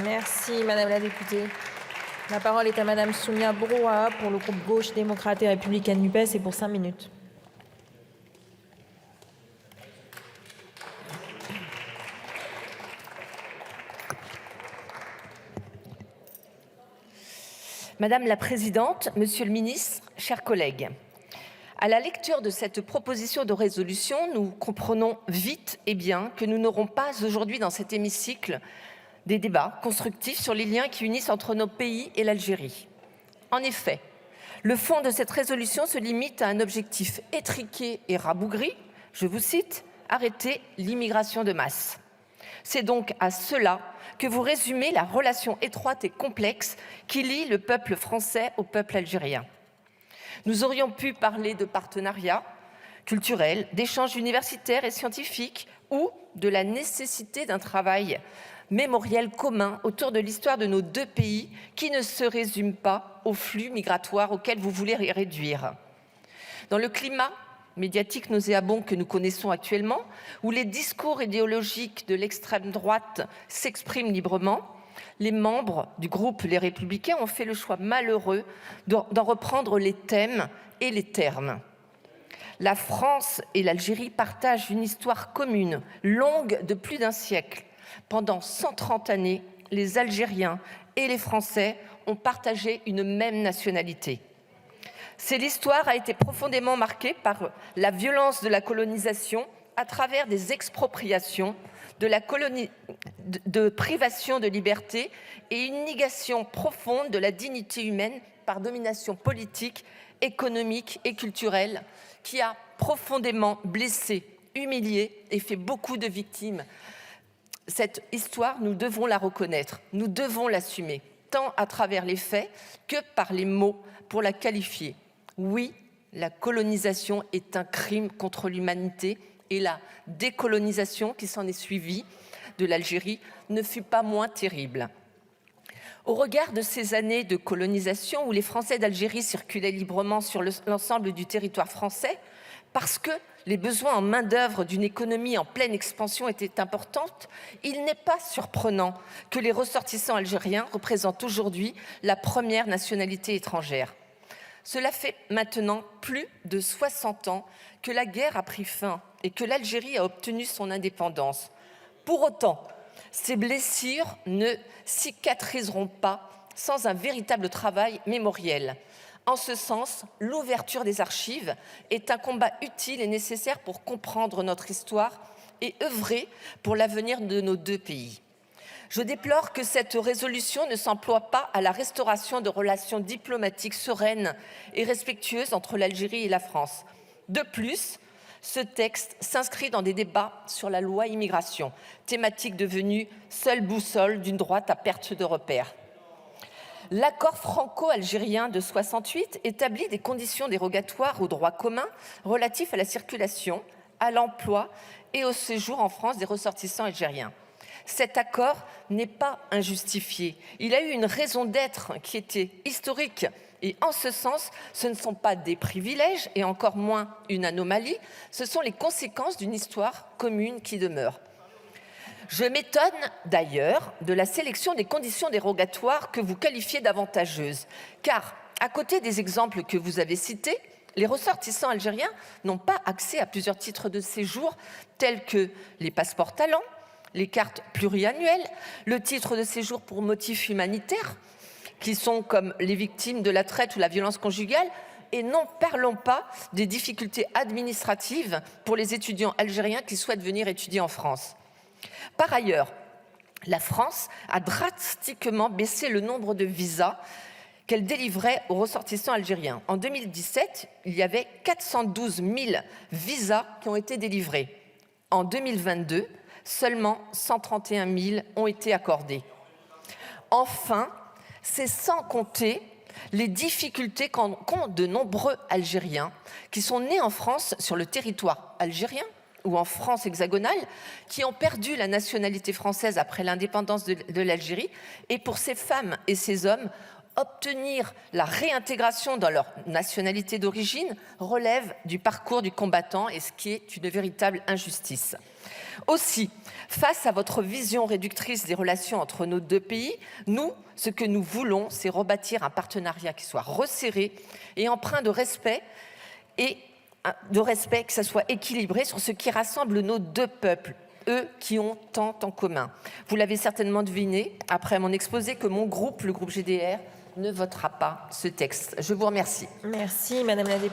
Merci Madame la députée. La parole est à Madame Soumia Brouaha pour le groupe Gauche démocrate et républicaine NUPES et pour 5 minutes. Madame la présidente, monsieur le ministre, chers collègues, à la lecture de cette proposition de résolution, nous comprenons vite et bien que nous n'aurons pas aujourd'hui dans cet hémicycle des débats constructifs sur les liens qui unissent entre nos pays et l'Algérie. En effet, le fond de cette résolution se limite à un objectif étriqué et rabougri, je vous cite, « arrêter l'immigration de masse ». C'est donc à cela que vous résumez la relation étroite et complexe qui lie le peuple français au peuple algérien. Nous aurions pu parler de partenariats culturels, d'échanges universitaires et scientifiques ou de la nécessité d'un travail mémoriel commun autour de l'histoire de nos deux pays qui ne se résume pas aux flux migratoires auxquels vous voulez les réduire. Dans le climat médiatique nauséabond que nous connaissons actuellement, où les discours idéologiques de l'extrême droite s'expriment librement, les membres du groupe Les Républicains ont fait le choix malheureux d'en reprendre les thèmes et les termes. La France et l'Algérie partagent une histoire commune, longue de plus d'un siècle. Pendant 130 années, les Algériens et les Français ont partagé une même nationalité. Cette histoire a été profondément marquée par la violence de la colonisation à travers des expropriations, de privation de liberté et une négation profonde de la dignité humaine par domination politique, économique et culturelle qui a profondément blessé, humilié et fait beaucoup de victimes. Cette histoire, nous devons la reconnaître, nous devons l'assumer, tant à travers les faits que par les mots pour la qualifier. Oui, la colonisation est un crime contre l'humanité et la décolonisation qui s'en est suivie de l'Algérie ne fut pas moins terrible. Au regard de ces années de colonisation où les Français d'Algérie circulaient librement sur l'ensemble du territoire français, parce que les besoins en main-d'œuvre d'une économie en pleine expansion étaient importants, il n'est pas surprenant que les ressortissants algériens représentent aujourd'hui la première nationalité étrangère. Cela fait maintenant plus de 60 ans que la guerre a pris fin et que l'Algérie a obtenu son indépendance. Pour autant, ces blessures ne cicatriseront pas sans un véritable travail mémoriel. En ce sens, l'ouverture des archives est un combat utile et nécessaire pour comprendre notre histoire et œuvrer pour l'avenir de nos deux pays. Je déplore que cette résolution ne s'emploie pas à la restauration de relations diplomatiques sereines et respectueuses entre l'Algérie et la France. De plus, ce texte s'inscrit dans des débats sur la loi immigration, thématique devenue seule boussole d'une droite à perte de repères. L'accord franco-algérien de 68 établit des conditions dérogatoires au droit commun relatifs à la circulation, à l'emploi et au séjour en France des ressortissants algériens. Cet accord n'est pas injustifié. Il a eu une raison d'être qui était historique. Et en ce sens, ce ne sont pas des privilèges et encore moins une anomalie, ce sont les conséquences d'une histoire commune qui demeure. Je m'étonne d'ailleurs de la sélection des conditions dérogatoires que vous qualifiez d'avantageuses, car à côté des exemples que vous avez cités, les ressortissants algériens n'ont pas accès à plusieurs titres de séjour tels que les passeports talents, les cartes pluriannuelles, le titre de séjour pour motifs humanitaires, qui sont comme les victimes de la traite ou la violence conjugale, et n'en parlons pas des difficultés administratives pour les étudiants algériens qui souhaitent venir étudier en France. Par ailleurs, la France a drastiquement baissé le nombre de visas qu'elle délivrait aux ressortissants algériens. En 2017, il y avait 412 000 visas qui ont été délivrés. En 2022, seulement 131 000 ont été accordés. Enfin, c'est sans compter les difficultés qu'ont de nombreux Algériens qui sont nés en France sur le territoire algérien ou en France hexagonale, qui ont perdu la nationalité française après l'indépendance de l'Algérie. Et pour ces femmes et ces hommes, obtenir la réintégration dans leur nationalité d'origine relève du parcours du combattant, et ce qui est une véritable injustice. Aussi, face à votre vision réductrice des relations entre nos deux pays, nous, ce que nous voulons, c'est rebâtir un partenariat qui soit resserré et empreint de respect, que ça soit équilibré sur ce qui rassemble nos deux peuples, eux qui ont tant en commun. Vous l'avez certainement deviné, après mon exposé, que mon groupe, le groupe GDR, ne votera pas ce texte. Je vous remercie. Merci, Madame la députée.